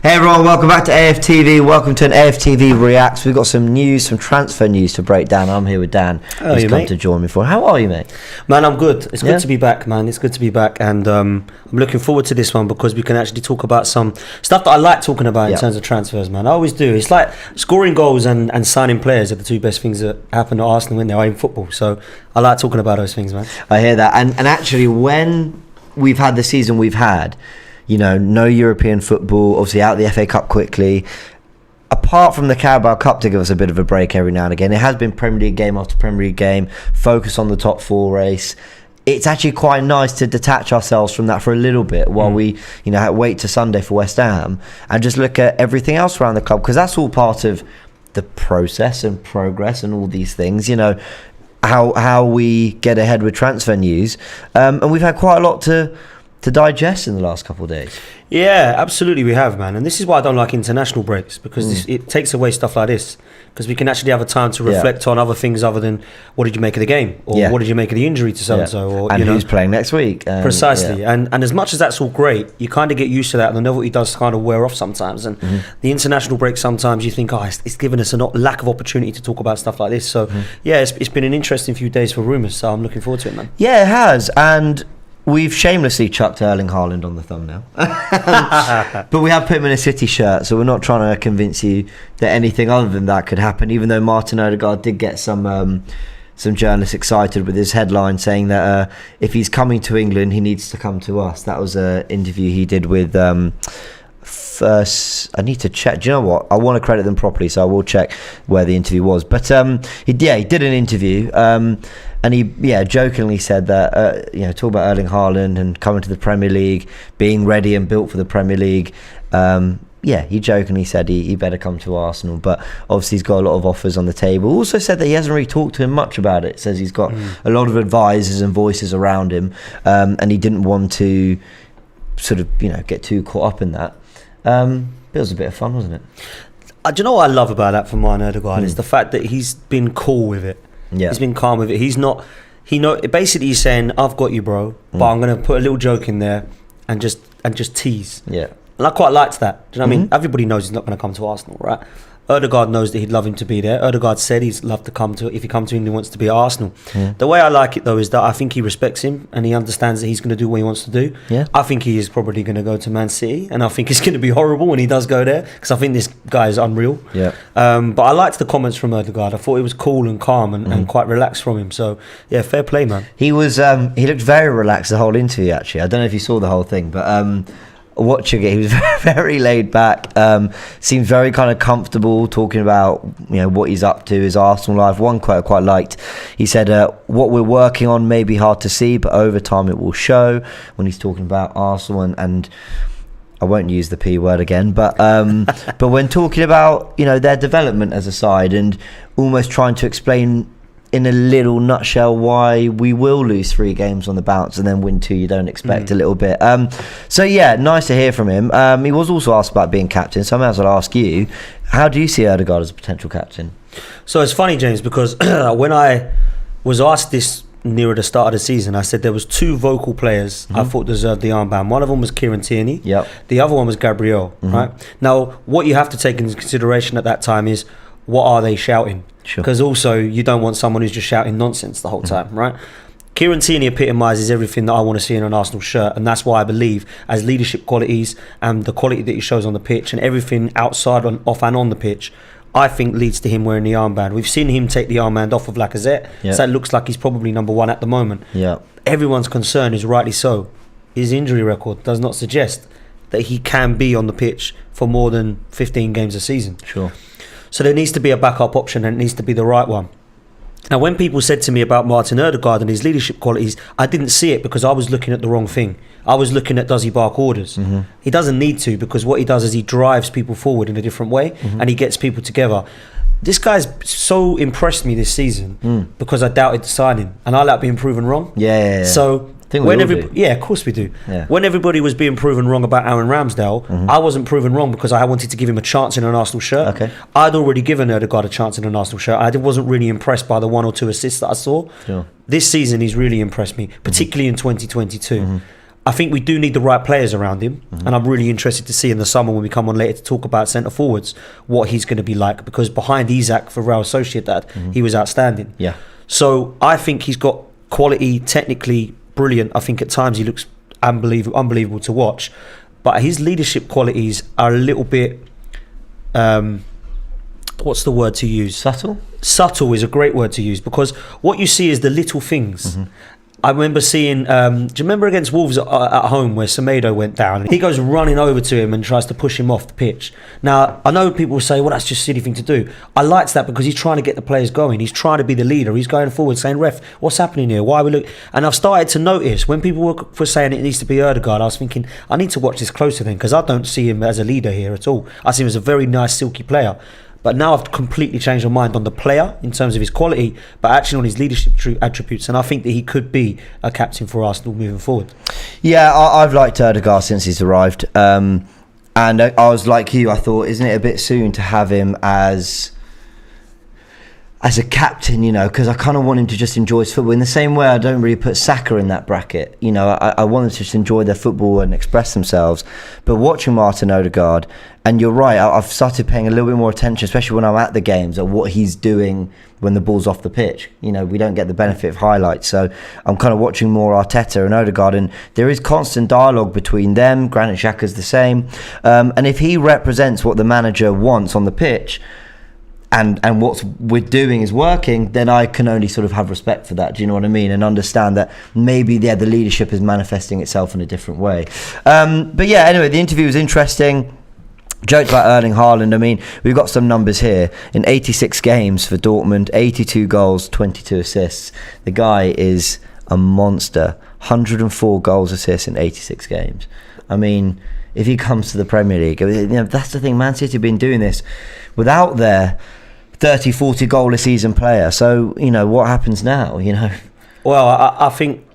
Hey everyone, welcome back to AFTV. Welcome to an AFTV Reacts. We've got some news, some transfer news to break down. I'm here with Dan, who's come to join me for. How are you, mate? Man, I'm good. It's good to be back, man. It's good to be back, and I'm looking forward to this one because we can actually talk about some stuff that I like talking about in terms of transfers, man. I always do. It's like scoring goals and signing players are the two best things that happen at Arsenal when they're in football. So I like talking about those things, man. I hear that. And actually, when we've had the season we've had, you know, no European football, obviously out of the FA Cup quickly. Apart from the Carabao Cup to give us a bit of a break every now and again, it has been Premier League game after Premier League game, focus on the top four race. It's actually quite nice to detach ourselves from that for a little bit while we, you know, wait to Sunday for West Ham and just look at everything else around the club, because that's all part of the process and progress and all these things, you know, how we get ahead with transfer news. And we've had quite a lot to digest in the last couple of days. Yeah, absolutely we have, man. And this is why I don't like international breaks, because it takes away stuff like this, because we can actually have a time to reflect on other things other than what did you make of the game, or what did you make of the injury to so-and-so, or and who's playing next week. Precisely. And as much as that's all great, you kind of get used to that, and the novelty does kind of wear off sometimes. And the international break, sometimes you think, it's given us a lack of opportunity to talk about stuff like this. So it's been an interesting few days for rumours, so I'm looking forward to it, man. Yeah, it has. And we've shamelessly chucked Erling Haaland on the thumbnail. But we have put him in a City shirt, so we're not trying to convince you that anything other than that could happen, even though Martin Odegaard did get some journalists excited with his headline saying that if he's coming to England, he needs to come to us. That was an interview he did with... I need to check. Do you know what? I want to credit them properly, so I will check where the interview was. But he did an interview, and he jokingly said that talk about Erling Haaland and coming to the Premier League, being ready and built for the Premier League. He jokingly said he better come to Arsenal, but obviously he's got a lot of offers on the table. Also said that he hasn't really talked to him much about it. Says he's got a lot of advisors and voices around him, and he didn't want to sort of get too caught up in that. It was a bit of fun, wasn't it? Do you know what I love about that from Martin Odegaard is the fact that he's been cool with it. Yeah, he's been calm with it. Basically he's saying, I've got you, bro, but I'm going to put a little joke in there and just tease. Yeah, and I quite liked that. Do you know what I mean? Everybody knows he's not going to come to Arsenal, right? Odegaard knows that he'd love him to be there. Odegaard said he'd love to come to, if he comes to England, he wants to be at Arsenal. The way I like it though is that I think he respects him and he understands that he's going to do what he wants to do. I think he is probably going to go to Man City, and I think it's going to be horrible when he does go there, because I think this guy is unreal. But I liked the comments from Odegaard. I thought it was cool and calm and quite relaxed from him. So yeah, fair play, man. He was he looked very relaxed the whole interview, actually. I don't know if you saw the whole thing, but watching it, he was very laid back, seemed very kind of comfortable talking about what he's up to, his Arsenal life. One quote I quite liked, he said, what we're working on may be hard to see, but over time it will show, when he's talking about Arsenal and I won't use the P word again, but when talking about their development as a side, and almost trying to explain in a little nutshell why we will lose 3 games on the bounce and then win 2 you don't expect a little bit. So yeah, nice to hear from him. He was also asked about being captain, so I may as well ask you, how do you see Odegaard as a potential captain? So it's funny, James, because when I was asked this nearer the start of the season, I said there was 2 vocal players I thought deserved the armband. One of them was Kieran Tierney. The other one was Gabriel. Right now, what you have to take into consideration at that time is, what are they shouting? Because also you don't want someone who's just shouting nonsense the whole time, right? Kieran Tierney epitomises everything that I want to see in an Arsenal shirt, and that's why I believe, as leadership qualities and the quality that he shows on the pitch and everything outside, off and on the pitch, I think leads to him wearing the armband. We've seen him take the armband off of Lacazette, so it looks like he's probably number 1 at the moment. Everyone's concern is rightly so. His injury record does not suggest that he can be on the pitch for more than 15 games a season. So there needs to be a backup option, and it needs to be the right one. Now, when people said to me about Martin Odegaard and his leadership qualities, I didn't see it because I was looking at the wrong thing. I was looking at, does he bark orders? He doesn't need to, because what he does is he drives people forward in a different way, and he gets people together. This guy's so impressed me this season because I doubted the signing, and I like being proven wrong. So when of course we do. When everybody was being proven wrong about Aaron Ramsdale, I wasn't proven wrong because I wanted to give him a chance in an Arsenal shirt. I'd already given Odegaard a chance in an Arsenal shirt. I wasn't really impressed by the 1 or 2 assists that I saw. This season he's really impressed me, particularly in 2022. I think we do need the right players around him, and I'm really interested to see in the summer when we come on later to talk about centre forwards what he's going to be like, because behind Isak for Real Sociedad, he was outstanding. Yeah. So I think he's got quality, technically brilliant. I think at times he looks unbelievable to watch, but his leadership qualities are a little bit, what's the word to use? Subtle is a great word to use, because what you see is the little things. I remember seeing, do you remember against Wolves at home where Semedo went down? He goes running over to him and tries to push him off the pitch. Now, I know people will say, well, that's just a silly thing to do. I liked that because he's trying to get the players going. He's trying to be the leader. He's going forward saying, ref, what's happening here? Why are we look? And I've started to notice when people were saying it needs to be Odegaard, I was thinking, I need to watch this closer then, because I don't see him as a leader here at all. I see him as a very nice, silky player. But now I've completely changed my mind on the player in terms of his quality, but actually on his leadership attributes. And I think that he could be a captain for Arsenal moving forward. Yeah, I've liked Odegaard since he's arrived. And I was like you, I thought, isn't it a bit soon to have him as a captain, you know, because I kind of want him to just enjoy his football in the same way I don't really put Saka in that bracket. You know, I want them to just enjoy their football and express themselves. But watching Martin Odegaard, and you're right, I've started paying a little bit more attention, especially when I'm at the games, at what he's doing when the ball's off the pitch. You know, we don't get the benefit of highlights, so I'm kind of watching more Arteta and Odegaard, and there is constant dialogue between them. Granit Xhaka's the same, and if he represents what the manager wants on the pitch, and what we're doing is working, then I can only sort of have respect for that. Do you know what I mean? And understand that maybe the leadership is manifesting itself in a different way. But yeah, anyway, the interview was interesting. Joked about Erling Haaland. I mean, we've got some numbers here. In 86 games for Dortmund, 82 goals, 22 assists. The guy is a monster. 104 goals, assists in 86 games. I mean, if he comes to the Premier League, you know, that's the thing. Man City have been doing this without their 30, 40 goal a season player. So, you know, what happens now, you know? Well, I think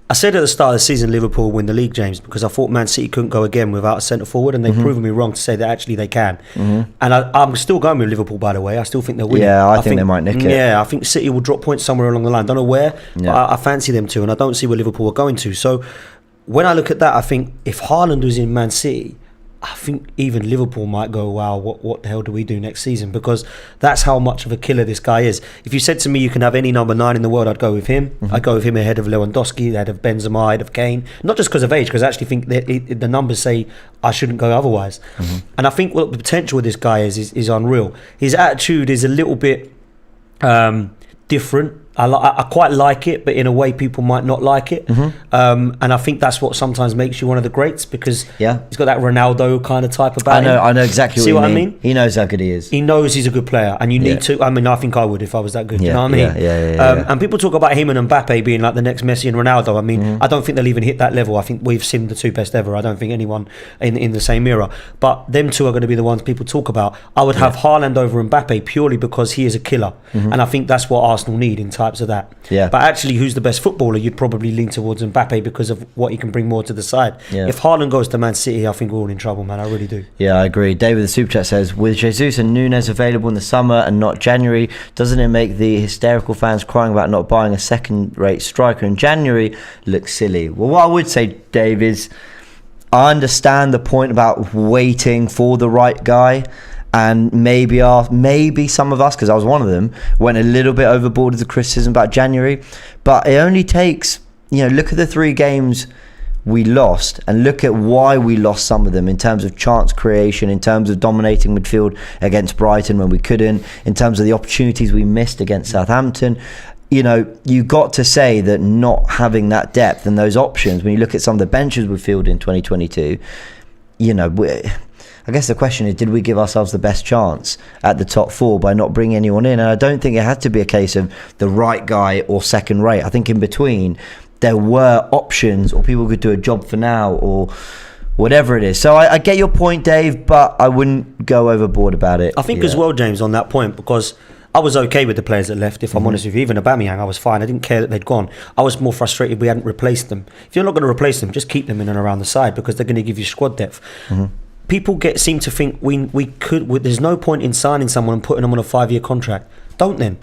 I said at the start of the season Liverpool win the league, James, because I thought Man City couldn't go again without a centre forward, and they've proven me wrong to say that actually they can. And I'm still going with Liverpool, by the way. I still think they'll win. Yeah, I think they might nick it. Yeah, I think City will drop points somewhere along the line. Don't know where, but I fancy them to, and I don't see where Liverpool are going to. So when I look at that, I think if Haaland was in Man City, I think even Liverpool might go, wow, what the hell do we do next season? Because that's how much of a killer this guy is. If you said to me you can have any number 9 in the world, I'd go with him. I'd go with him ahead of Lewandowski, ahead of Benzema, ahead of Kane. Not just because of age, because I actually think that the numbers say I shouldn't go otherwise. And I think what the potential with this guy is unreal. His attitude is a little bit different. I quite like it, but in a way people might not like it. And I think that's what sometimes makes you one of the greats, because he's got that Ronaldo kind of type about him. I know exactly See what I you mean. mean? He knows how good he is. He knows he's a good player, and you need to. I mean, I think I would if I was that good. You know what I mean? And people talk about him and Mbappe being like the next Messi and Ronaldo. I mean, I don't think they'll even hit that level. I think we've seen the two best ever. I don't think anyone in the same era. But them two are going to be the ones people talk about. I would have Haaland over Mbappe purely because he is a killer, and I think that's what Arsenal need in types of that. But actually, who's the best footballer? You'd probably lean towards Mbappe because of what he can bring more to the side. If Haaland goes to Man City, I think we're all in trouble, man. I really do. Yeah, I agree. David, the Super Chat says, with Jesus and Nunes available in the summer and not January, doesn't it make the hysterical fans crying about not buying a second-rate striker in January look silly? Well, what I would say, Dave, is I understand the point about waiting for the right guy. And maybe some of us, because I was one of them, went a little bit overboard with the criticism about January. But it only takes, look at the 3 games we lost and look at why we lost some of them in terms of chance creation, in terms of dominating midfield against Brighton when we couldn't, in terms of the opportunities we missed against Southampton. You got to say that not having that depth and those options, when you look at some of the benches we fielded in 2022, I guess the question is, did we give ourselves the best chance at the top 4 by not bringing anyone in? And I don't think it had to be a case of the right guy or second rate. I think in between there were options, or people could do a job for now, or whatever it is. So I get your point, Dave, but I wouldn't go overboard about it. I think as well, James, on that point, because I was okay with the players that left, if I'm honest with you. Even Aubameyang, I was fine. I didn't care that they'd gone. I was more frustrated we hadn't replaced them. If you're not going to replace them, just keep them in and around the side, because they're going to give you squad depth. People seem to think we could. There's no point in signing someone and putting them on a 5-year contract. don't then.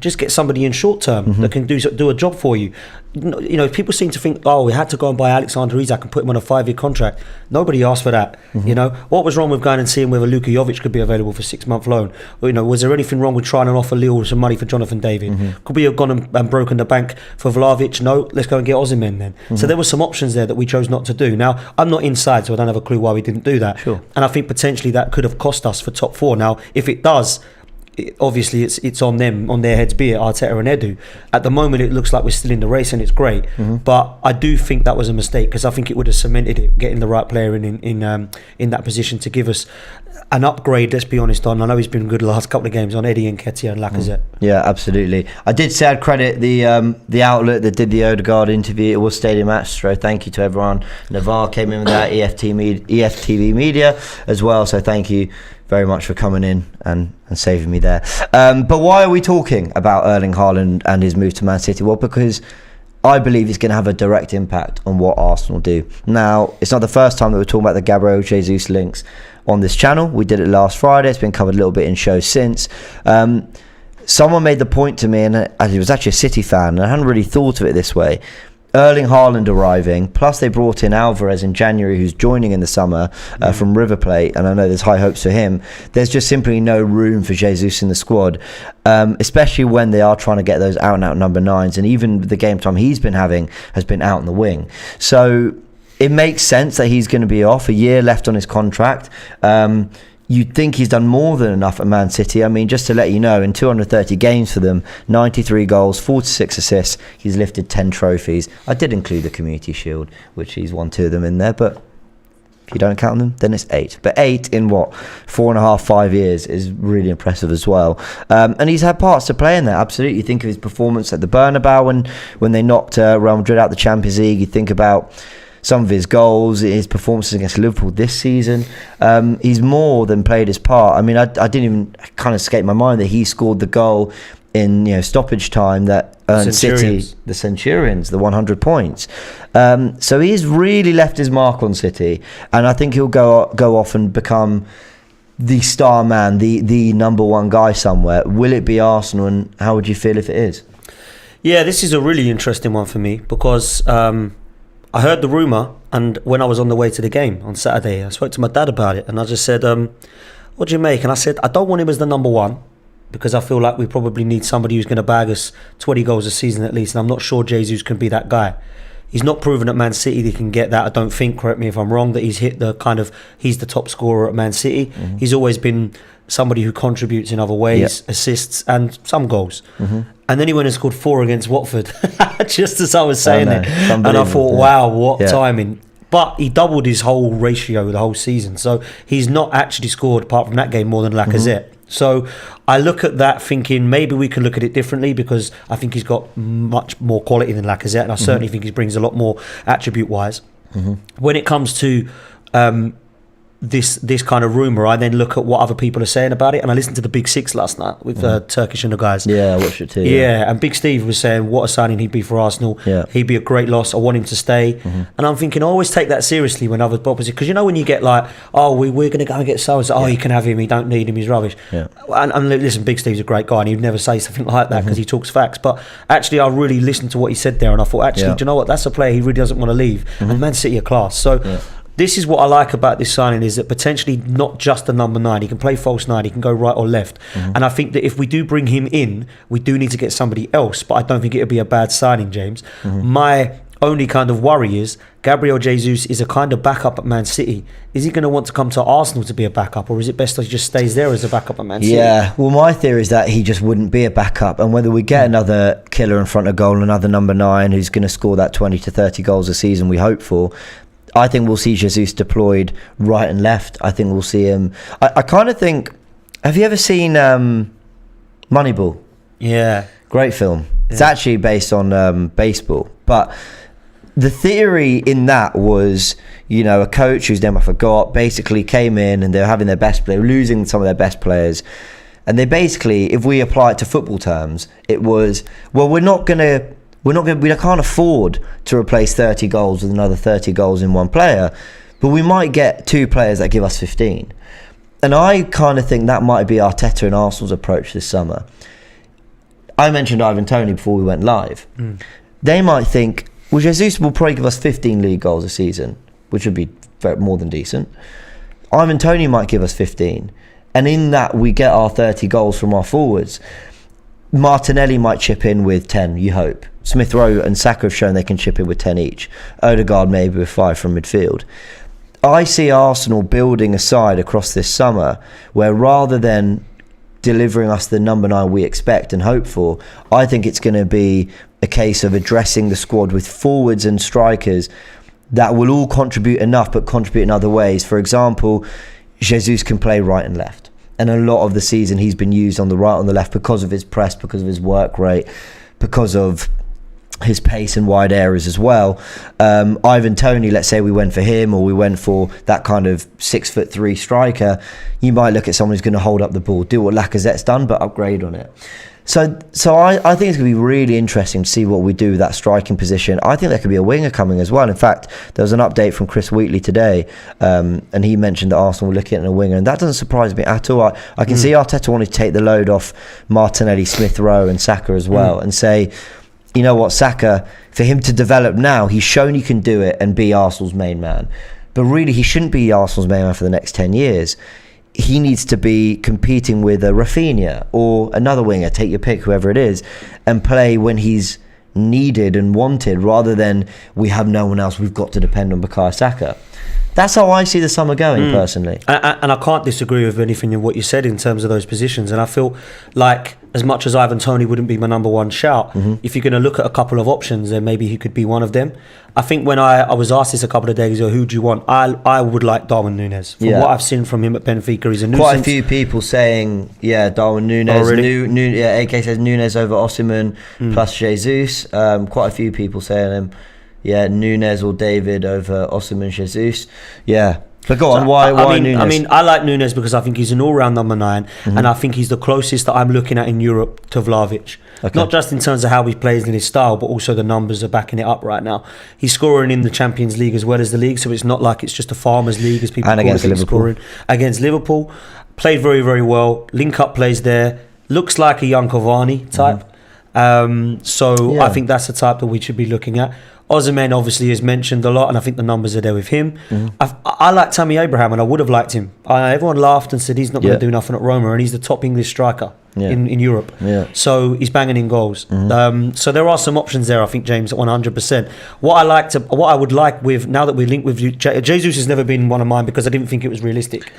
Just get somebody in short term that can do a job for you. You know, people seem to think, oh, we had to go and buy Alexander Isak and put him on a 5-year contract. Nobody asked for that. You know, what was wrong with going and seeing whether Luka Jovic could be available for 6-month loan? Or, you know, was there anything wrong with trying to offer Lille some money for Jonathan David? Could we have gone and broken the bank for Vlahovic? No, let's go and get Osimhen then. So there were some options there that we chose not to do. Now, I'm not inside, so I don't have a clue why we didn't do that. Sure. And I think potentially that could have cost us for top 4. Now, if it does, obviously it's on them, on their heads, be it Arteta and Edu. At the moment it looks like we're still in the race and it's great, but I do think that was a mistake, because I think it would have cemented it, getting the right player in that position to give us an upgrade. Let's be honest, I know he's been good the last couple of games on Eddie and Nketiah and Lacazette. Yeah, absolutely. I did say I'd credit the outlet that did the Odegaard interview. It was Stadium Astro. Thank you to everyone. Navarre came in with that, EFTV Media as well, so thank you very much for coming in and saving me there. But why are we talking about Erling Haaland and his move to Man City? Well, because I believe it's going to have a direct impact on what Arsenal do. Now, it's not the first time that we're talking about the Gabriel Jesus links on this channel. We did it last Friday. It's been covered a little bit in shows since. Someone made the point to me, and it was actually a City fan, and I hadn't really thought of it this way. Erling Haaland arriving, plus they brought in Alvarez in January, who's joining in the summer from River Plate, and I know there's high hopes for him. There's just simply no room for Jesus in the squad, especially when they are trying to get those out-and-out number 9s, and even the game time he's been having has been out in the wing. So it makes sense that he's going to be off, a year left on his contract. You'd think he's done more than enough at Man City. I mean, just to let you know, in 230 games for them, 93 goals, 46 assists, he's lifted 10 trophies. I did include the Community Shield, which he's won 2 of them in there, but if you don't count them, then it's 8. But 8 in 4.5, 5 years is really impressive as well. And he's had parts to play in that, absolutely. You think of his performance at the Bernabeu when they knocked Real Madrid out the Champions League. You think about some of his goals, his performances against Liverpool this season. He's more than played his part. I mean, I didn't even kind of escape my mind that he scored the goal in stoppage time that earned City the Centurions, the 100 points. So he's really left his mark on City, and I think he'll go off and become the star man, the number one guy somewhere. Will it be Arsenal, and how would you feel if it is? Yeah, this is a really interesting one for me, because I heard the rumour, and when I was on the way to the game on Saturday, I spoke to my dad about it, and I just said, what do you make? And I said, I don't want him as the number 1, because I feel like we probably need somebody who's going to bag us 20 goals a season at least, and I'm not sure Jesus can be that guy. He's not proven at Man City that he can get that. I don't think, correct me if I'm wrong, that he's hit he's the top scorer at Man City. He's always been somebody who contributes in other ways, assists and some goals. And then he went and scored 4 against Watford, just as I was saying it. And I thought, wow, what timing. But he doubled his whole ratio the whole season. So he's not actually scored, apart from that game, more than Lacazette. So I look at that thinking maybe we can look at it differently, because I think he's got much more quality than Lacazette, and I certainly think he brings a lot more attribute-wise. When it comes to this kind of rumour, I then look at what other people are saying about it, and I listened to the Big Six last night with Turkish and the guys. Yeah, I watched it too. Yeah, and Big Steve was saying what a signing he'd be for Arsenal. He'd be a great loss. I want him to stay. And I'm thinking, I always take that seriously when others opposite, because when you get like, oh, we're going to go and get so-and-so, oh, you can have him, you don't need him, he's rubbish. And listen, Big Steve's a great guy, and he'd never say something like that because he talks facts. But actually, I really listened to what he said there, and I thought, actually, do you know what? That's a player he really doesn't want to leave. And Man City are class. So this is what I like about this signing, is that potentially not just a number 9. He can play false 9. He can go right or left. And I think that if we do bring him in, we do need to get somebody else. But I don't think it would be a bad signing, James. My only kind of worry is Gabriel Jesus is a kind of backup at Man City. Is he going to want to come to Arsenal to be a backup, or is it best that he just stays there as a backup at Man City? Yeah, well, my theory is that he just wouldn't be a backup, and whether we get another killer in front of goal, another number 9 who's going to score that 20 to 30 goals a season we hope for, I think we'll see Jesus deployed right and left. I think we'll see him. I kind of think, have you ever seen Moneyball? Yeah. Great film. It's actually based on baseball. But the theory in that was, a coach whose name I forgot, basically came in and they were having their best player, losing some of their best players. And they basically, if we apply it to football terms, it was, well, we can't afford to replace 30 goals with another 30 goals in one player, but we might get 2 players that give us 15. And I kind of think that might be Arteta and Arsenal's approach this summer. I mentioned Ivan Toney before we went live. They might think, well, Jesus will probably give us 15 league goals a season, which would be more than decent. Ivan Toney might give us 15. And in that, we get our 30 goals from our forwards. Martinelli might chip in with 10, you hope. Smith Rowe and Saka have shown they can chip in with 10 each. Odegaard maybe with 5 from midfield. I see Arsenal building a side across this summer where rather than delivering us the number 9 we expect and hope for, I think it's going to be a case of addressing the squad with forwards and strikers that will all contribute enough but contribute in other ways. For example, Jesus can play right and left. And a lot of the season he's been used on the right, on the left because of his press, because of his work rate, because of his pace in wide areas as well. Ivan Toney, let's say we went for him or we went for that kind of 6'3" striker, you might look at someone who's going to hold up the ball, do what Lacazette's done, but upgrade on it. So I think it's going to be really interesting to see what we do with that striking position. I think there could be a winger coming as well. In fact, there was an update from Chris Wheatley today, and he mentioned that Arsenal were looking at a winger, and that doesn't surprise me at all. I can see Arteta wanting to take the load off Martinelli, Smith Rowe and Saka as well, and say, you know what, Saka, for him to develop now, he's shown he can do it and be Arsenal's main man. But really, he shouldn't be Arsenal's main man for the next 10 years. He needs to be competing with a Rafinha or another winger, take your pick, whoever it is, and play when he's needed and wanted rather than we have no one else, we've got to depend on Bukayo Saka. That's how I see the summer going, personally. And I can't disagree with anything in what you said in terms of those positions. And I feel like as much as Ivan Toney wouldn't be my number one shout, if you're going to look at a couple of options, then maybe he could be one of them. I think when I was asked this a couple of days ago, who do you want? I would like Darwin Núñez. From what I've seen from him at Benfica, he's a nuisance. Quite a few people saying, Darwin Núñez. Oh, really? AK says Núñez over Osimhen plus Jesus. Quite a few people saying him. Núñez or David over Osimhen, Jesus. But go on, why Núñez? I mean, I like Núñez because I think he's an all-round number 9, and I think he's the closest that I'm looking at in Europe to Vlahovic. Okay. Not just in terms of how he plays in his style, but also the numbers are backing it up right now. He's scoring in the Champions League as well as the league, so it's not like it's just a farmers' league as people and call against it. Liverpool. Scoring against Liverpool, played very, very well. Link-up plays there. Looks like a young Cavani type. I think that's the type that we should be looking at. Osimhen obviously is mentioned a lot, and I think the numbers are there with him. I like Tammy Abraham, and I would have liked him. Everyone laughed and said he's not going to do nothing at Roma, and he's the top English striker in Europe. So he's banging in goals. So there are some options there, I think, James, 100%. What I would like with, now that we're linked with you, Jesus has never been one of mine because I didn't think it was realistic.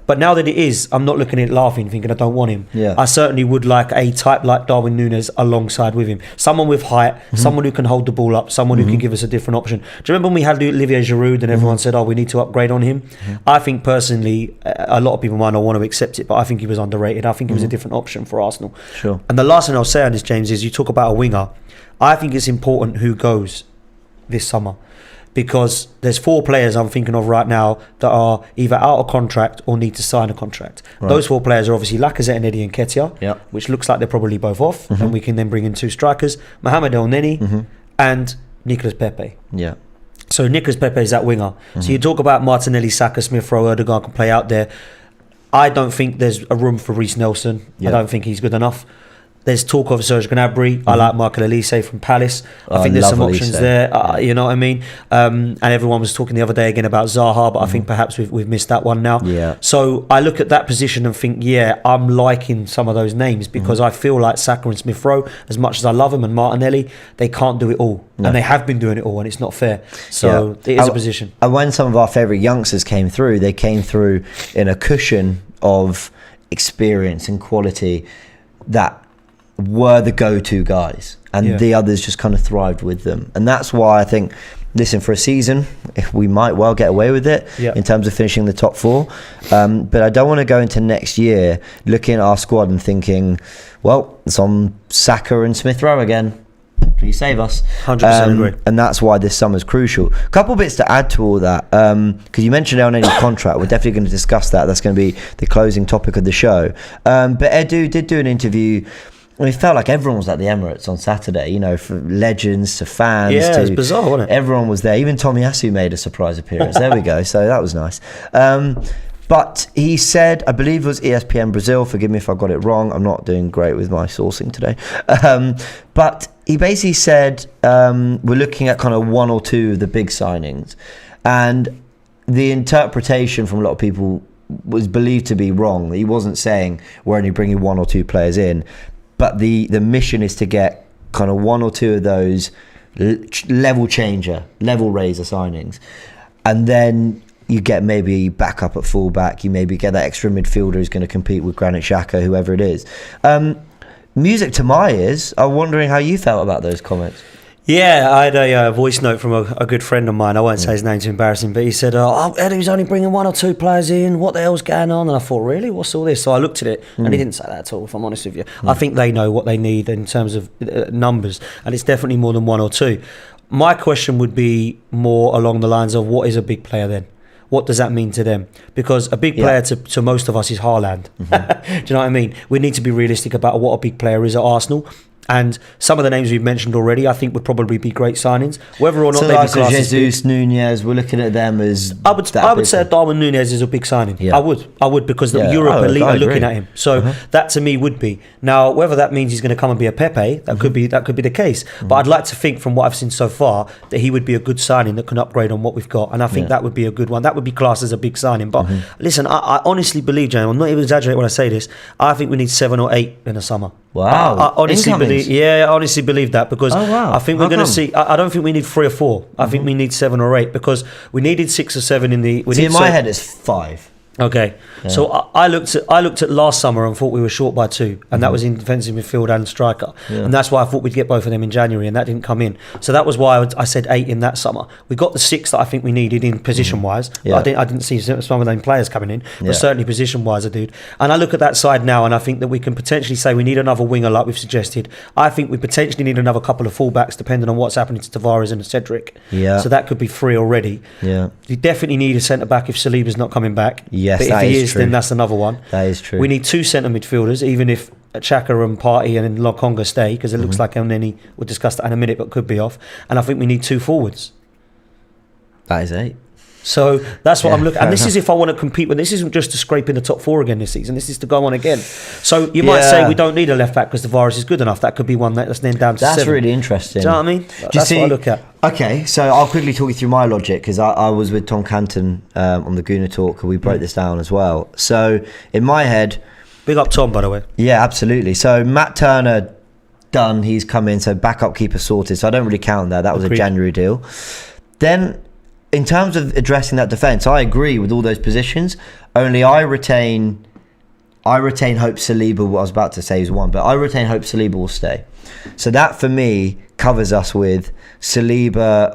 But now that it is, I'm not looking at it laughing, thinking I don't want him. I certainly would like a type like Darwin Núñez alongside with him. Someone with height, someone who can hold the ball up, someone who can give us a different option. Do you remember when we had Olivier Giroud and everyone said, we need to upgrade on him? I think personally, a lot of people might not want to accept it, but I think he was underrated. I think he was a different option for Arsenal. Sure. And the last thing I'll say on this, James, is you talk about a winger. I think it's important who goes this summer, because there's 4 players I'm thinking of right now that are either out of contract or need to sign a contract. Those 4 players are obviously Lacazette, and Eddie Nketiah, which looks like they're probably both off, and we can then bring in 2 strikers, Mohamed Elneny and Nicolas Pepe. So Nicolas Pepe is that winger. So you talk about Martinelli, Saka, Smith Rowe, Odegaard can play out there. I don't think there's a room for Reece Nelson. I don't think he's good enough. There's talk of Serge Gnabry. I like Michael Elise from Palace. I think there's some options there. You know what I mean? And everyone was talking the other day again about Zaha, but I think perhaps we've missed that one now. So I look at that position and think, I'm liking some of those names, because I feel like Saka and Smith Rowe, as much as I love them, and Martinelli, they can't do it all. And they have been doing it all, and it's not fair. So it is a position. And when some of our favourite youngsters came through, they came through in a cushion of experience and quality that were the go-to guys, and the others just kind of thrived with them. And that's why I think, listen, for a season we might well get away with it in terms of finishing the top 4, but I don't want to go into next year looking at our squad and thinking, well, it's on Saka and Smith Rowe again, please save us. 100% agree. And that's why this summer's crucial. A couple bits to add to all that, because you mentioned Elneny's contract. We're definitely going to discuss that. That's going to be the closing topic of the show. But Edu did do an interview. It felt like everyone was at the Emirates on Saturday, you know, from legends to fans. It was bizarre, wasn't it? Everyone was there. Even Tomiyasu made a surprise appearance. There we go. So that was nice. But he said, I believe it was ESPN Brazil, forgive me if I got it wrong, I'm not doing great with my sourcing today, but he basically said we're looking at kind of one or two of the big signings, and the interpretation from a lot of people was believed to be wrong. He wasn't saying we're only bringing one or two players in, but the mission is to get kind of one or two of those level changer, level raiser signings, and then you get maybe backup at fullback, you maybe get that extra midfielder who's going to compete with Granit Xhaka, whoever it is. Music to my ears. I'm wondering how you felt about those comments. Yeah, I had a voice note from a good friend of mine. I won't say his name to embarrass him, but he said, Eddie's only bringing one or two players in. What the hell's going on? And I thought, really? What's all this? So I looked at it, and he didn't say that at all, if I'm honest with you. I think they know what they need in terms of numbers, and it's definitely more than one or two. My question would be more along the lines of, what is a big player then? What does that mean to them? Because a big player to most of us is Haaland. Do you know what I mean? We need to be realistic about what a big player is at Arsenal. And some of the names we've mentioned already, I think would probably be great signings. Whether or not they be classed as Jesus, Nunez, we're looking at them as. I would say Darwin Nunez is a big signing. Yeah. I would because the Europe elite are looking at him. So that to me would be. Now, whether that means he's going to come and be a Pepe, that could be the case. But I'd like to think, from what I've seen so far, that he would be a good signing that can upgrade on what we've got. And I think that would be a good one. That would be classed as a big signing. But listen, I honestly believe, James, I'm not even exaggerating when I say this. I think we need 7 or 8 in the summer. Wow! I honestly believe that because I think we're going to see. I don't think we need 3 or 4. I think we need 7 or 8 because we needed 6 or 7 in the. See, in my head, it's 5. Okay, so I looked at last summer and thought we were short by 2, and that was in defensive midfield and striker, and that's why I thought we'd get both of them in January, and that didn't come in. So that was why I said 8 in that summer. We got the 6 that I think we needed in position wise. I didn't see some of them players coming in, but certainly position wise I did. And I look at that side now, and I think that we can potentially say we need another winger, like we've suggested. I think we potentially need another couple of fullbacks, depending on what's happening to Tavares and Cedric. So that could be 3 already. You definitely need a centre back if Saliba's not coming back. Yes, but that if he is true. Then that's another one. That is true. We need 2 centre midfielders, even if Xhaka and Partey and Lokonga stay, because it looks like Elneny, we'll discuss that in a minute, but could be off. And I think we need 2 forwards. That is 8. So that's what I'm looking at. And this enough. is if I want to compete, but this isn't just to scrape in the top 4 again this season. This is to go on again. So you might say we don't need a left back because Tavares is good enough. That could be one that's then down to 7. That's really interesting. Do you know what I mean? That's what I look at. Okay, so I'll quickly talk you through my logic because I was with Tom Canton on the Gooner Talk and we broke this down as well. So in my head... Big up Tom, by the way. Yeah, absolutely. So Matt Turner, done. He's come in. So backup keeper sorted. So I don't really count that. That was a January deal. Then... in terms of addressing that defence, I agree with all those positions. Only I retain hope Saliba. What I was about to say is one, but I retain hope Saliba will stay. So that for me covers us with Saliba,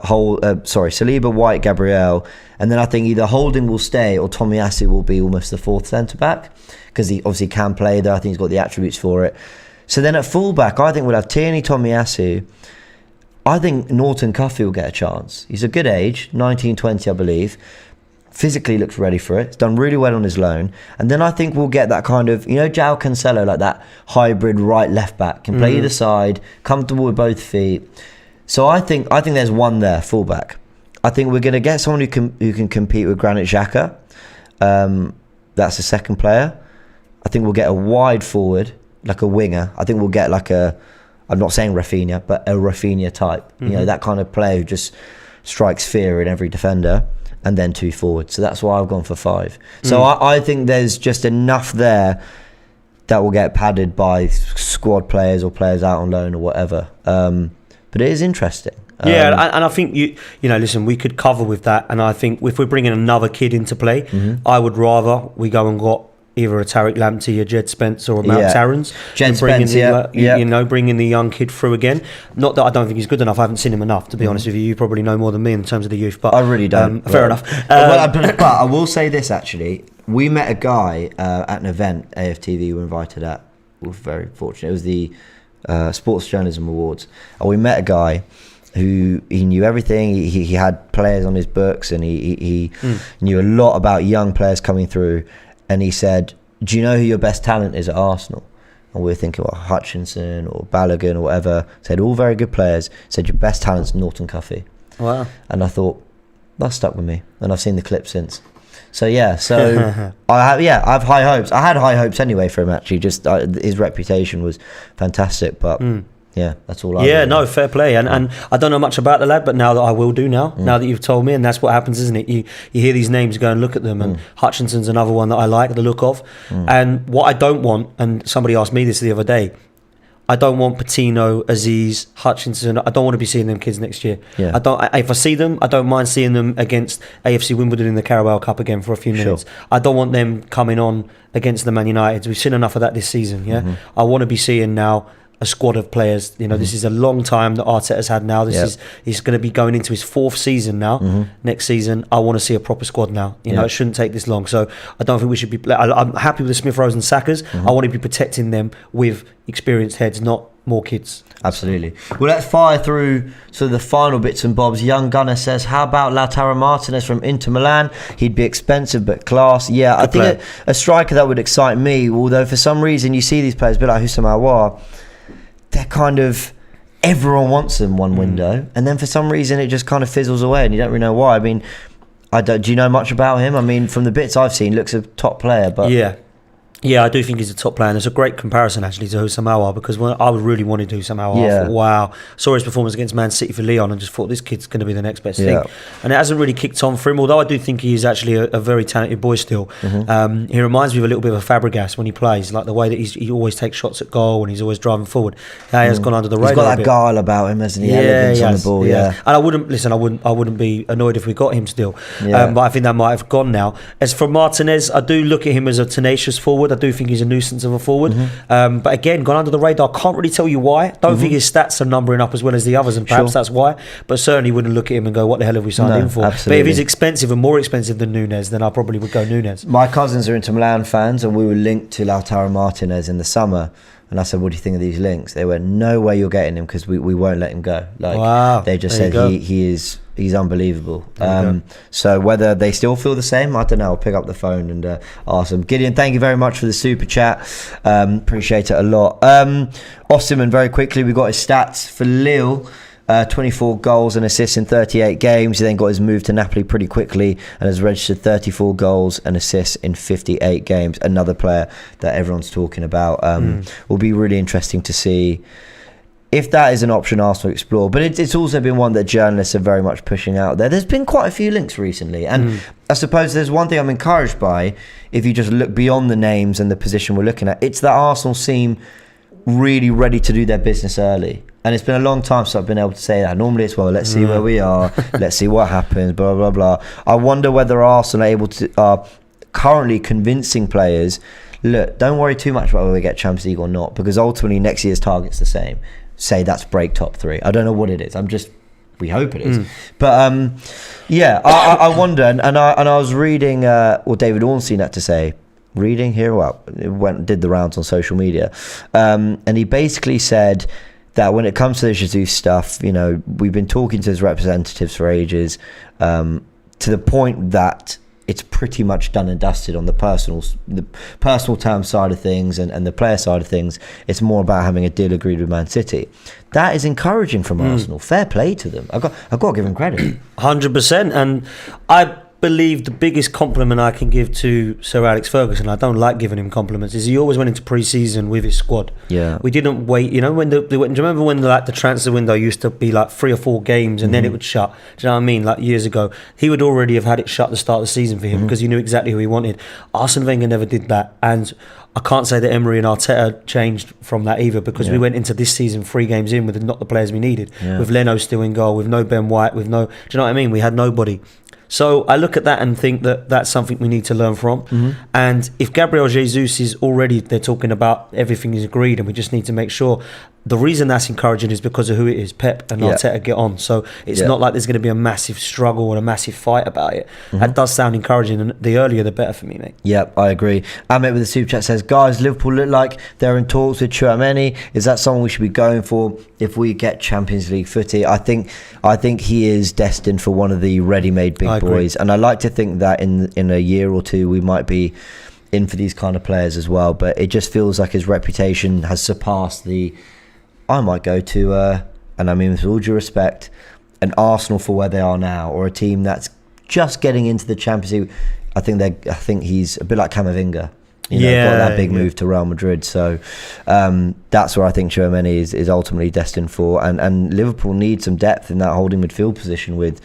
White, Gabriel, and then I think either Holding will stay or Tomiyasu will be almost the 4th centre back because he obviously can play there. I think he's got the attributes for it. So then at fullback, I think we'll have Tierney, Tomiyasu. I think Norton Cuffy will get a chance. He's a good age, 19, 20, I believe. Physically looks ready for it. He's done really well on his loan. And then I think we'll get that kind of, João Cancelo, like that hybrid right left back. Can play either side, comfortable with both feet. So I think there's one there, fullback. I think we're going to get someone who can compete with Granit Xhaka. That's the second player. I think we'll get a wide forward, like a winger. I think we'll get like I'm not saying Rafinha, but a Rafinha type. That kind of player who just strikes fear in every defender, and then 2 forwards. So that's why I've gone for 5. So I think there's just enough there that will get padded by squad players or players out on loan or whatever. But it is interesting. And I think listen, we could cover with that. And I think if we're bringing another kid into play, I would rather we go and got either a Tariq Lamptey, a Jed Spence, or a Mount Tarrans. Bringing the young kid through again. Not that I don't think he's good enough. I haven't seen him enough, to be honest with you. You probably know more than me in terms of the youth. But I really don't. Fair enough. But I will say this, actually. We met a guy at an event, AFTV, we were invited at. We were very fortunate. It was the Sports Journalism Awards. And we met a guy who he knew everything. He had players on his books, and he knew a lot about young players coming through. And he said, do you know who your best talent is at Arsenal? And we were thinking, Hutchinson or Balogun or whatever. Said, all very good players. Said, your best talent's Norton Cuffy. Wow. And I thought, that stuck with me. And I've seen the clip since. So I have high hopes. I had high hopes anyway for him, actually. Just his reputation was fantastic, but yeah, that's all. Fair play. And I don't know much about the lad, but now that I will do now that you've told me, and that's what happens, isn't it? You hear these names, go and look at them, and Hutchinson's another one that I like the look of. And what I don't want, and somebody asked me this the other day, I don't want Patino, Aziz, Hutchinson. I don't want to be seeing them kids next year. Yeah. If I see them, I don't mind seeing them against AFC Wimbledon in the Carabao Cup again for a few minutes. I don't want them coming on against the Man United. We've seen enough of that this season. Yeah, I want to be seeing now a squad of players. This is a long time that Arteta's had now. He's going to be going into his 4th season now. Next season, I want to see a proper squad now. It shouldn't take this long. So I don't think we should be. I'm happy with the Smith Rowes and Sakas. I want to be protecting them with experienced heads, not more kids. Absolutely. Well, let's fire through the final bits and bobs. Young Gunner says, how about Lautaro Martinez from Inter Milan? He'd be expensive but class. Yeah, I think a striker that would excite me, although for some reason you see these players a bit like Houssam Aouar, they're kind of, everyone wants them one window, and then for some reason it just kind of fizzles away and you don't really know why. I mean, do you know much about him? I mean, from the bits I've seen, looks a top player, but yeah, I do think he's a top player, and it's a great comparison actually to Houssam Aouar, because when I really wanted Houssam Aouar, I thought, wow, saw his performance against Man City for Lyon and just thought this kid's going to be the next best thing, and it hasn't really kicked on for him, although I do think he is actually a very talented boy still. He reminds me of a little bit of a Fabregas when he plays, like the way that he always takes shots at goal and he's always driving forward. He has gone under the radar. He's got that guile about him, hasn't he? Elegance on the ball, and I wouldn't be annoyed if we got him still, but I think that might have gone now. As for Martinez, I do look at him as a tenacious forward. I do think he's a nuisance of a forward, but again, gone under the radar. Can't really tell you why. Don't think his stats are numbering up as well as the others, and perhaps that's why, but certainly wouldn't look at him and go, what the hell have we signed him for? Absolutely. But if he's expensive and more expensive than Nunez, then I probably would go Nunez. My cousins are Inter Milan fans, and we were linked to Lautaro Martinez in the summer, and I said, what do you think of these links? They went, no way you're getting him, because we won't let him go. They just said he's unbelievable. So whether they still feel the same, I don't know. I'll pick up the phone and ask them. Gideon, thank you very much for the super chat. Appreciate it a lot. Osimhen, very quickly, we got his stats for Lille. 24 goals and assists in 38 games. He then got his move to Napoli pretty quickly and has registered 34 goals and assists in 58 games. Another player that everyone's talking about. Will be really interesting to see if that is an option Arsenal explore. But it's also been one that journalists are very much pushing out there. There's been quite a few links recently, and I suppose there's one thing I'm encouraged by, if you just look beyond the names and the position we're looking at, it's that Arsenal seem really ready to do their business early. And it's been a long time since I've been able to say that. Normally it's, well, let's see where we are, let's see what happens, blah, blah, blah. I wonder whether Arsenal are currently convincing players, look, don't worry too much about whether we get Champions League or not, because ultimately next year's target's the same. Say that's break top 3. I don't know what it is. We hope it is. But I wonder, and I was reading what David Ornstein had to say. Reading here, did the rounds on social media, and he basically said that when it comes to the Jesus stuff, we've been talking to his representatives for ages, to the point that it's pretty much done and dusted on the personal term side of things and the player side of things. It's more about having a deal agreed with Man City. That is encouraging from Arsenal. Fair play to them. I've got to give them credit. 100%. And I believe the biggest compliment I can give to Sir Alex Ferguson, I don't like giving him compliments, is he always went into pre-season with his squad. We didn't wait. Do you remember when the transfer window used to be like 3 or 4 games and then it would shut? Do you know what I mean? Like years ago, he would already have had it shut at the start of the season for him because he knew exactly who he wanted. Arsene Wenger never did that, and I can't say that Emery and Arteta changed from that either, because we went into this season 3 games in with not the players we needed, with Leno still in goal, with no Ben White, do you know what I mean? We had nobody. So I look at that and think that that's something we need to learn from. And if Gabriel Jesus is already, they're talking about everything is agreed, and we just need to make sure. The reason that's encouraging is because of who it is. Pep and Arteta get on. So it's not like there's going to be a massive struggle and a massive fight about it. That does sound encouraging, and the earlier the better for me, mate. Yep, I agree. Amit with the super chat says, guys, Liverpool look like they're in talks with Tchouaméni. Is that someone we should be going for if we get Champions League footy? I think he is destined for one of the ready-made big boys. And I like to think that in a year or two we might be in for these kind of players as well. But it just feels like his reputation has surpassed I might go to, and I mean with all due respect, an Arsenal for where they are now, or a team that's just getting into the Champions League. I think he's a bit like Camavinga. Got that big move to Real Madrid. So that's where I think Tchouaméni is ultimately destined for. And Liverpool need some depth in that holding midfield position with...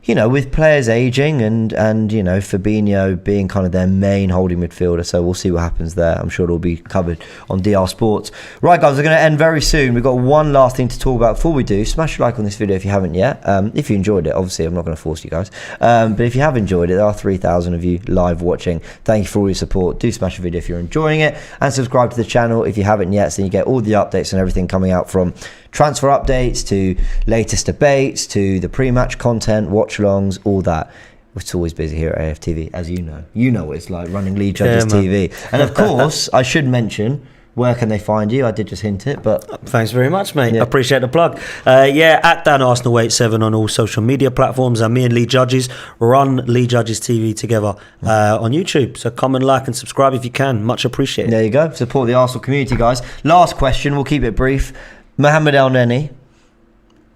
with players ageing and Fabinho being kind of their main holding midfielder. So we'll see what happens there. I'm sure it'll be covered on DR Sports. Right, guys, we're going to end very soon. We've got one last thing to talk about. Before we do, smash a like on this video if you haven't yet. If you enjoyed it, obviously, I'm not going to force you guys. But if you have enjoyed it, there are 3,000 of you live watching. Thank you for all your support. Do smash a video if you're enjoying it. And subscribe to the channel if you haven't yet, so you get all the updates and everything coming out from transfer updates to latest debates to the pre-match content, watch-alongs, all that. It's always busy here at AFTV, as you know. You know what it's like running Lead Judges TV. And of course, I should mention, where can they find you? I did just hint it, but... Thanks very much, mate. Yeah. I appreciate the plug. At Dan Arsenal 87 on all social media platforms. And me and Lead Judges run Lead Judges TV together on YouTube. So come and like and subscribe if you can. Much appreciated. There you go. Support the Arsenal community, guys. Last question. We'll keep it brief. Mohamed Elneny,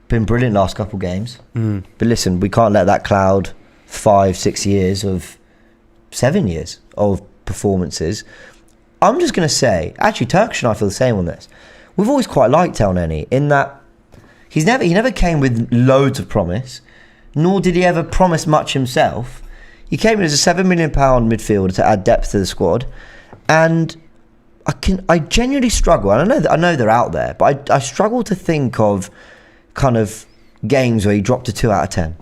been brilliant last couple games. But listen, we can't let that cloud 5-6 years of 7 years of performances. I'm just going to say, actually, Turkish and I feel the same on this. We've always quite liked Elneny in that he never came with loads of promise, nor did he ever promise much himself. He came in as a £7 million midfielder to add depth to the squad, and I genuinely struggle, and I know they're out there, but I struggle to think of kind of games where he dropped a 2 out of 10.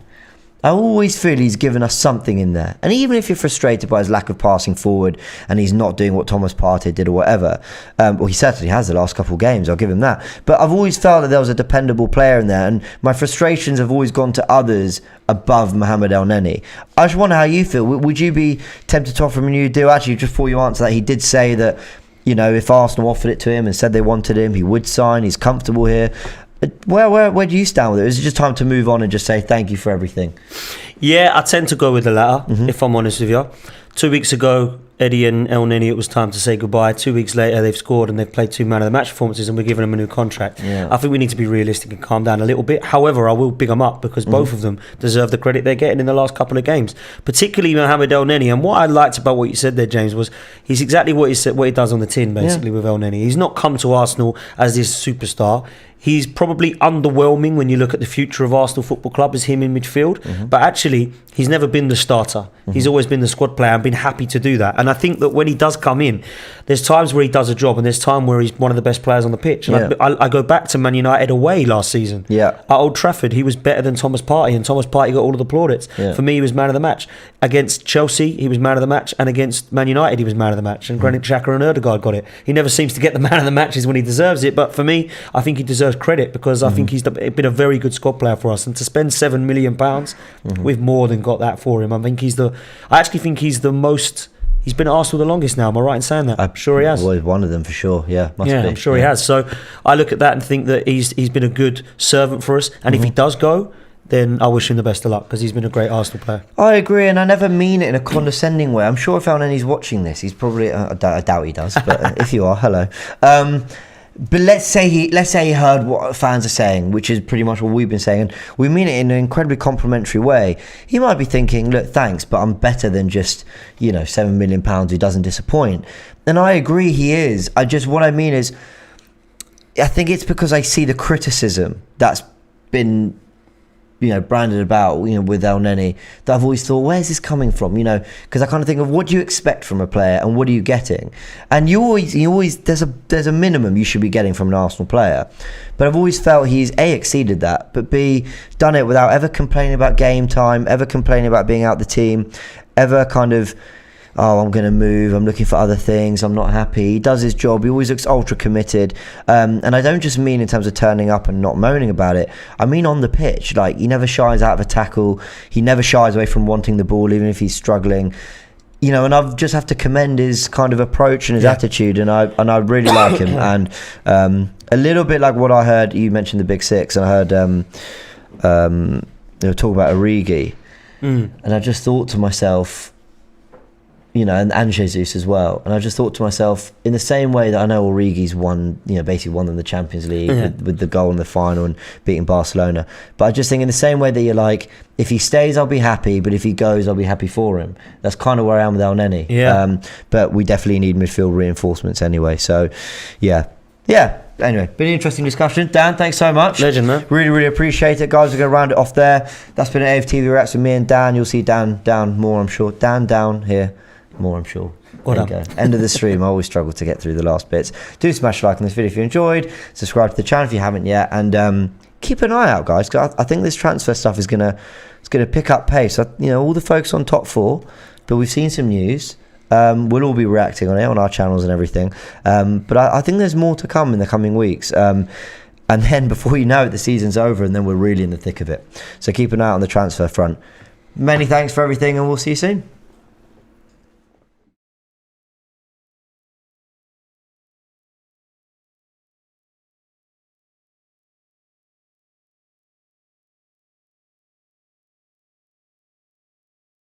I always feel he's given us something in there. And even if you're frustrated by his lack of passing forward and he's not doing what Thomas Partey did or whatever, well, he certainly has the last couple of games, I'll give him that. But I've always felt that there was a dependable player in there, and my frustrations have always gone to others above Mohamed Elneny. I just wonder how you feel. Would you be tempted to offer him a new deal? Actually, just before you answer that, he did say that, if Arsenal offered it to him and said they wanted him, he would sign. He's comfortable here. Where do you stand with it? Is it just time to move on and just say thank you for everything? Yeah, I tend to go with the latter, if I'm honest with you. 2 weeks ago, Eddie and Elneny, it was time to say goodbye. 2 weeks later, they've scored and they've played 2 man of the match performances, and we're giving them a new contract. I think we need to be realistic and calm down a little bit. However, I will big them up because both of them deserve the credit they're getting in the last couple of games, particularly Mohamed Elneny. And what I liked about what you said there, James, was he's exactly what he said, what he does on the tin, basically, with Elneny. He's not come to Arsenal as this superstar. He's probably underwhelming when you look at the future of Arsenal Football Club as him in midfield. But actually, he's never been the starter. He's always been the squad player and been happy to do that. And I think that when he does come in, there's times where he does a job and there's time where he's one of the best players on the pitch. And I go back to Man United away last season. At Old Trafford, he was better than Thomas Partey, and Thomas Partey got all of the plaudits. For me, he was man of the match. Against Chelsea, he was man of the match. And against Man United, he was man of the match. And Granit Xhaka and Odegaard got it. He never seems to get the man of the matches when he deserves it. But for me, I think he deserves credit because I think he's been a very good squad player for us. And to spend £7 million, we've more than got that for him. I actually think he's the most... He's been at Arsenal the longest now. Am I right in saying that? I'm sure he has. Well, one of them for sure. Yeah, must be. I'm sure he has. So I look at that and think that he's been a good servant for us. And if he does go, then I wish him the best of luck because he's been a great Arsenal player. I agree, and I never mean it in a condescending way. I'm sure if Elneny's watching this, he's probably... I doubt he does, but if you are, hello. But let's say he heard what fans are saying, which is pretty much what we've been saying, and we mean it in an incredibly complimentary way. He might be thinking, look, thanks, but I'm better than just, £7 million who doesn't disappoint. And I agree he is. What I mean is, I think it's because I see the criticism that's been, branded about, with Elneny, that I've always thought, where's this coming from? Because I kind of think of what do you expect from a player and what are you getting? And you always there's a minimum you should be getting from an Arsenal player. But I've always felt he's A, exceeded that, but B, done it without ever complaining about game time, ever complaining about being out the team, ever kind of, oh, I'm going to move, I'm looking for other things, I'm not happy. He does his job, he always looks ultra committed. And I don't just mean in terms of turning up and not moaning about it. I mean on the pitch. He never shies out of a tackle. He never shies away from wanting the ball, even if he's struggling. And I just have to commend his kind of approach and his attitude. And I really like him. And a little bit like what I heard, you mentioned the Big Six, and I heard they were talking about Origi. And I just thought to myself, you know, and Jesus as well. And I just thought to myself, in the same way that I know Origi's won, you know, basically won them the Champions League with the goal in the final and beating Barcelona. But I just think in the same way that you're like, if he stays, I'll be happy, but if he goes, I'll be happy for him. That's kind of where I am with Elneny. Yeah. But we definitely need midfield reinforcements anyway. So, yeah. Anyway, been an interesting discussion. Dan, thanks so much. Legend, man. Really, really appreciate it. Guys, we're going to round it off there. That's been an AFTV Reacts with me and Dan. You'll see Dan down more, I'm sure. Dan down here more, I'm sure. There you go. End of the stream. I always struggle to get through the last bits. Do smash a like on this video if you enjoyed. Subscribe to the channel if you haven't yet. And keep an eye out, guys, because I think this transfer stuff is going to pick up pace. You know, all the focus on top four, but we've seen some news. We'll all be reacting on it on our channels and everything, but I think there's more to come in the coming weeks, and then before you know it, the season's over, and then we're really in the thick of it. So keep an eye on the transfer front. Many thanks for everything, and we'll see you soon.